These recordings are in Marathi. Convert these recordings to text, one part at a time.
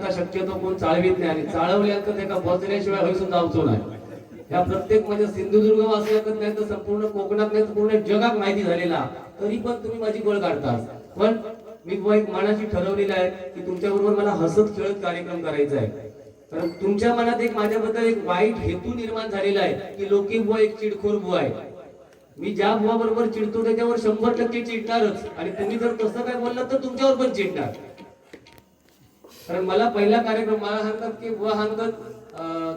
आता शक्यतो कोण चालवीत नाही, आणि चालवल्यानंतर त्याला पोहोचल्याशिवाय होईसून जाऊचो नाही. या प्रत्येक म्हणजे सिंधुदुर्ग वाचल्याकच नाही तर संपूर्ण कोकणात नाही तर पूर्ण जगात माहिती झालेला, तरी पण तुम्ही माझी गोळ काढता. पण मी बुवा एक मनाची ठरवलेलं आहे की तुमच्या बरोबर मला हसत खेळत कार्यक्रम करायचा आहे. कारण तुमच्या मनात एक माझ्याबद्दल एक वाईट हेतू निर्माण झालेला आहे की लोकी बुवा एक चिडखोर बुवा आहे. मी ज्या बुवा बरोबर चिडतो त्याच्यावर 100% चिडणारच, आणि तुम्ही जर तसं काय बोललात तर तुमच्यावर पण चिडणार. कारण मला पहिला कार्यक्रम मला सांगतात की बुवा सांगतात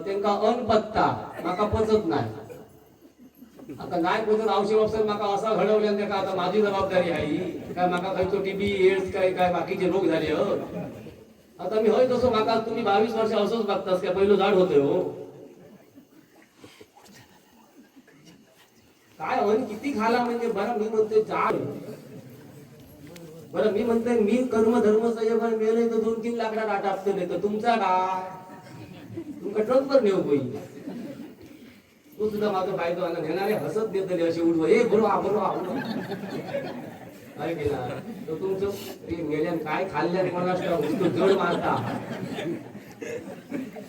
त्यांना अनपत्ता माका पचत नाही. आता नाही पचत औषध वापस माका असा घडवल्या त्या का आता माझी जबाबदारी आहे काय, माका खायचो टीबी एड्स काय काय बाकीचे रोग झाले. आता मी होय तसं माका तुम्ही 22 वर्ष असंच बघतास काय, पहिलं झाड होते हो काय होईल किती खाला म्हणजे. बरं मी म्हणतोय झाड, बरं मी म्हणतोय मी कर्म धर्म संयम मिळाले तर 2-3 लाकडा डाटा असतो, तर तुमचा काय तुमका ट्रकवर नेऊ होईल. तू सुद्धा माझं फायदा आला घेणारे हसत देतले असे उडव हे बरोबर काय केला तर तुमचं मेल्यान काय खाल्ल्यान कोणाला जड मारता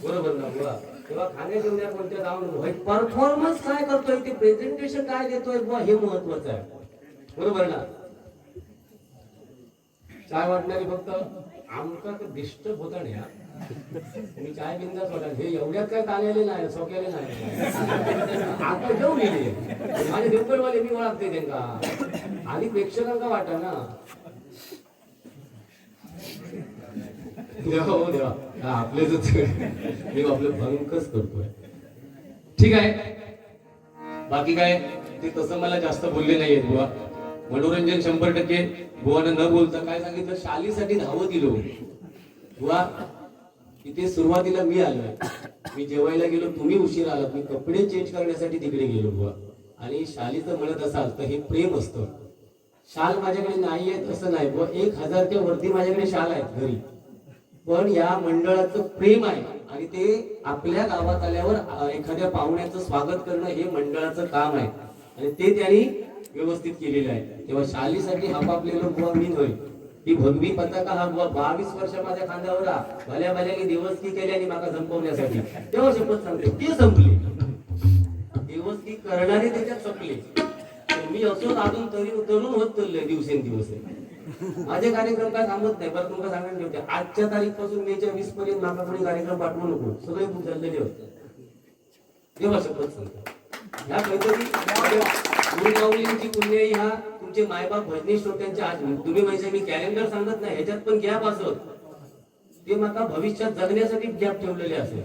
बरोबर ना बुवा. तेव्हा खाण्या जेवण्या कोणत्या जाऊन परफॉर्मन्स काय करतोय ते प्रेझेंटेशन काय देतोय बुवा हे महत्वाचं आहे. बरोबर ना. चाय वाटणारी फक्त आमका तर डिस्टर्ब होता नाही. मी चाय बिंदास वाटा हे एवढ्यात काय आलेले नाही सोक्याले नाही आता घेऊन गेले माझे देवगडवाले मी ओळखते त्यांना आणि प्रेक्षकांना वाटा ना देवा हो देवा आपले मी आपलं भंकच करतोय. ठीक आहे बाकी काय ते तसं मला जास्त बोलले नाहीयेत बुवा. मनोरंजन 100% बुवानं न बोलता काय सांगितलं शालीसाठी धावत दिलो बुवा. तिथे सुरुवातीला मी आलोय, मी जेवायला गेलो तुम्ही उशीर आलात, मी कपडे चेंज करण्यासाठी तिकडे गेलो बुवा. आणि शालीचं म्हणत असाल तर हे प्रेम असतं. शाल माझ्याकडे नाहीये असं नाही बुवा, 1000च्या वरती माझ्याकडे शाल आहेत घरी, पण या मंडळाचं प्रेम आहे आणि ते आपल्या गावात आल्यावर एखाद्या पाहुण्याचं स्वागत करणं हे मंडळाचं काम आहे आणि ते त्यांनी व्यवस्थित केलेलं आहे. तेव्हा शालीसाठी आपापलेलं बुवा मी होईल. ही भगवी पताका हा बुवा 22 वर्ष माझ्या खांद्यावर भल्या भल्याने देवस्थी केल्याने माका संपवण्यासाठी. तेव्हा शपथ सांगते ते संपले, देवस्थी करणारे त्याच्यात संपले. मी असोच अजून तरुण होत चाललोय दिवसेंदिवस. माझे कार्यक्रम काय थांबत नाही. बरं तुम्हाला सांगायला ठेवते आजच्या तारीख पासून मेच्या 20 पर्यंत माका कोणी कार्यक्रम पाठवू नको, सगळे चाललेले होते. तेव्हा शपथ सांगतो ह्या काहीतरी गुरुमाऊलींची पुण्य ह्या तुमचे मायबाप भजनी श्रोत्यांच्या आज तुम्ही म्हणजे मी कॅलेंडर सांगत नाही ह्याच्यात पण गॅप असत ते माका भविष्यात जगण्यासाठी गॅप ठेवलेले असेल.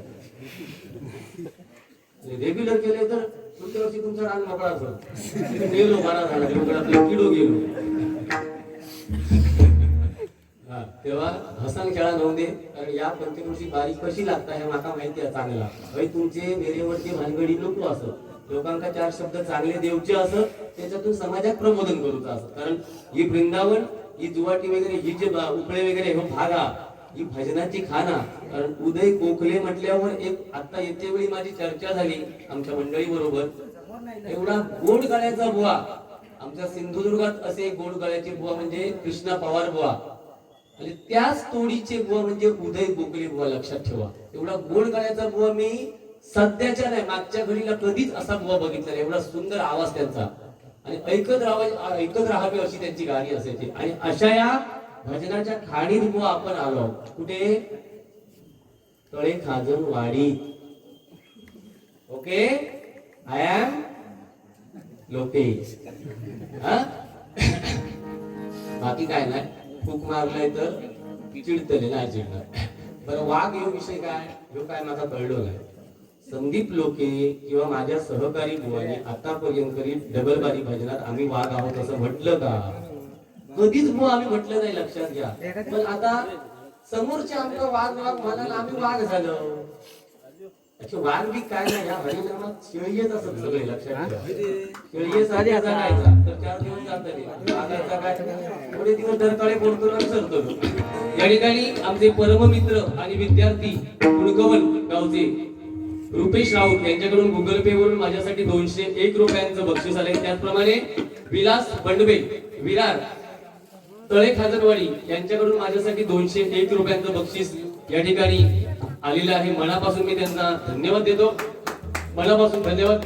रेग्युलर केले तर पुढच्या वर्षी तुमचा राग मोकळा असतो. गेलो बरा झाला किडो गेलो. तेव्हा हसन खेळा नव्हते कारण या पंचकृषी बारी कशी लागता हे माका माहिती आहे चांगला. भाई तुमचे वेरेवरचे भानगडी लोक असत लोकांका 4 शब्द चांगले देवचे असत त्याच्यातून समाजात प्रबोधन करूचा असत. कारण ही वृंदावन ही जुवाटी वगैरे ही जे उपळे वगैरे हो भागा ही भजनाची खाना. कारण उदय गोखले म्हटल्यावर एक आता येते वेळी माझी चर्चा झाली आमच्या मंडळी बरोबर. एवढा गोड गळ्याचा बुवा आमच्या सिंधुदुर्गात असे गोड गळ्याचे बुवा म्हणजे कृष्णा पवार बुवा आणि त्याच तोडीचे बुवा म्हणजे उदय गोखले बुवा. लक्षात ठेवा एवढा गोड गळ्याचा बुवा मी सध्याच्या नाही मागच्या घडीला कधीच असा बुवा बघितला. एवढा सुंदर आवाज त्यांचा आणि ऐकत राहावे अशी त्यांची गाणी असायची. आणि अशा या भजनाच्या खाणीत बुवा आपण आलो कुठे तळे खाजन वाडी. Okay I am Lokesh. बाकी काय नाही फूक मारलाय तर चिडतले नाही चिडणार. बरं वाघ हे विषय काय हे काय माझा कळलो नाही. संदीप लोके किंवा माझ्या सहकारी बुवानी आतापर्यंत डबल बारी भजनात आम्ही वाघ आहोत असं म्हटलं का? कधीच बुवा आम्ही म्हटलं नाही. लक्षात घ्या. पण आता समोरचे आमचं वाघ म्हणाल आम्ही वाघ झालो. वाघ बी काय नाही या हरिनामात शेळीच असत सगळे. लक्षात घ्या शेळीसाठी जगायचा तर 4 दिवस जातात वाघाचा काय थोडे दिवस डरकाळे पडतो आणि सरतो. या ठिकाणी आमचे परममित्र आणि विद्यार्थी कुणकवन गावचे रुपेश राऊत यांच्याकडून गुगल पे वरून माझ्यासाठी 201 रुपयांचं बक्षीस आलंय. त्याचप्रमाणे विलास बंडबे विरार तळे खाजरवाडी यांच्याकडून माझ्यासाठी 201 रुपयांचं बक्षीस या ठिकाणी आलेलं आहे. मनापासून मी त्यांना धन्यवाद देतो. मनापासून धन्यवाद.